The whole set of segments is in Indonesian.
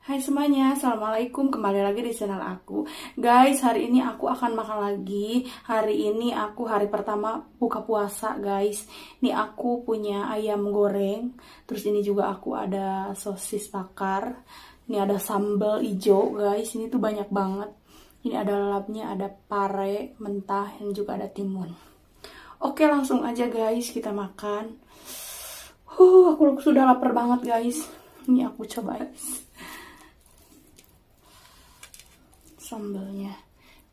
Hai semuanya, Assalamualaikum, kembali lagi di channel aku. Guys, hari ini aku akan makan lagi. Hari ini aku hari pertama buka puasa guys. Ini aku punya ayam goreng. Terus ini juga aku ada sosis bakar. Ini ada sambal hijau guys, ini tuh banyak banget. Ini ada lalapnya, ada pare mentah, dan juga ada timun. Oke, langsung aja guys kita makan. Aku sudah lapar banget guys. Ini aku coba guys sambalnya.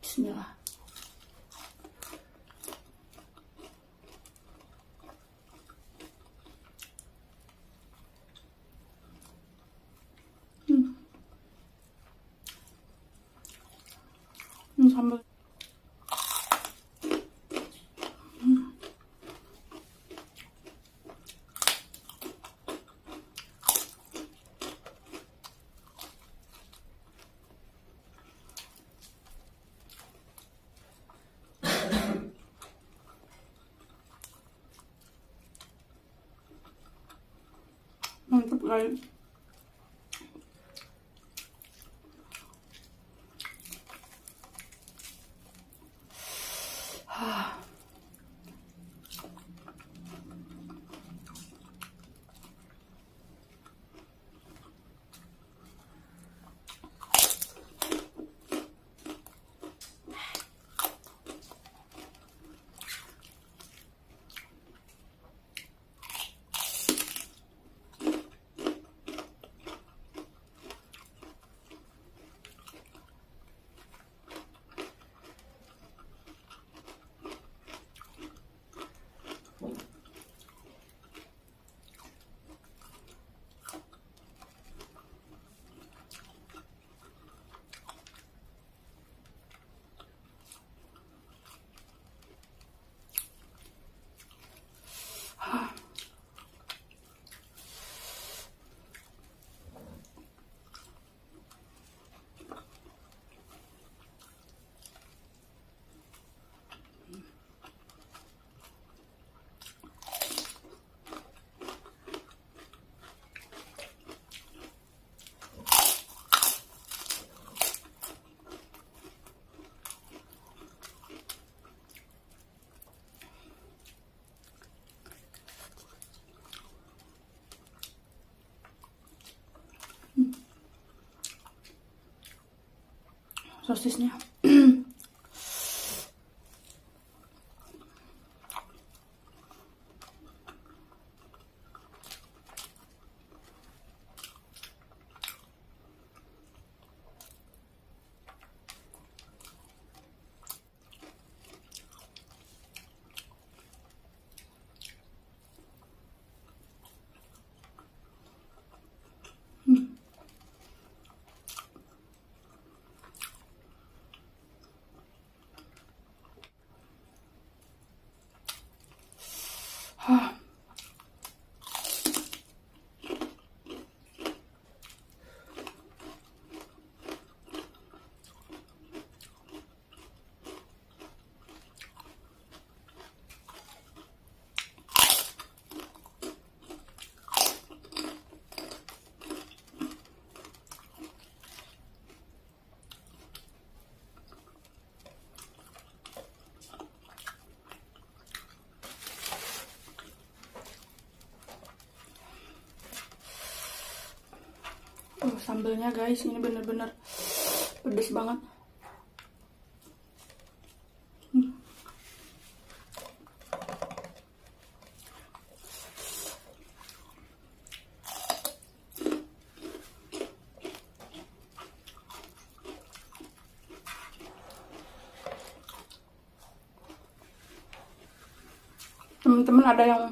Bismillah. Sambal. Mantap guys. Sosisnya. Sambalnya guys, ini bener-bener pedes banget. Temen-temen ada yang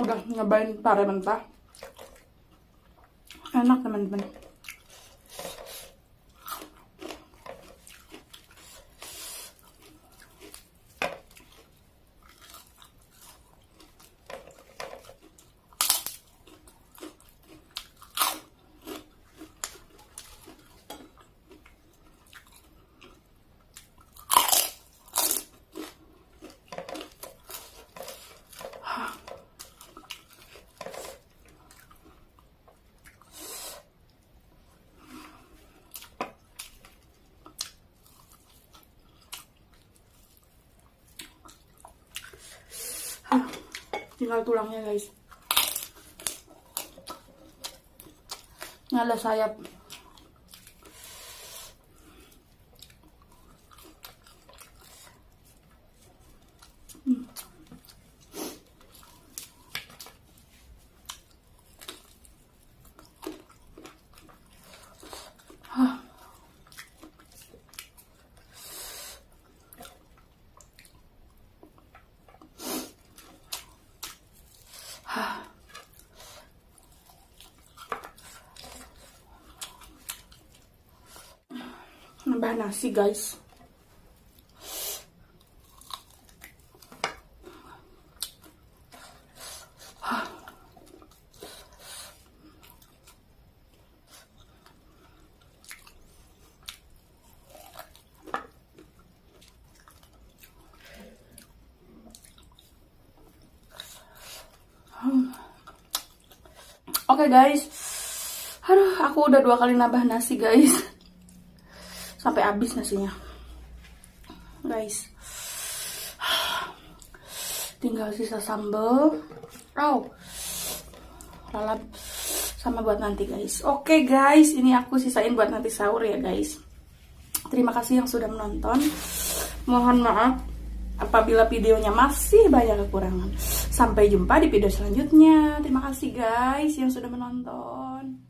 udah nyobain pare mentah? Enak teman-teman. tinggal tulangnya guys. Ini ada sayap. Nambah nasi guys. Oke guys, aduh aku udah 2 kali nambah nasi guys, sampai habis nasinya guys. Tinggal sisa sambal, lalap sama buat nanti guys. Oke guys, ini aku sisain buat nanti sahur ya guys. Terima kasih yang sudah menonton. Mohon maaf apabila videonya masih banyak kekurangan. Sampai jumpa di video selanjutnya. Terima kasih guys yang sudah menonton.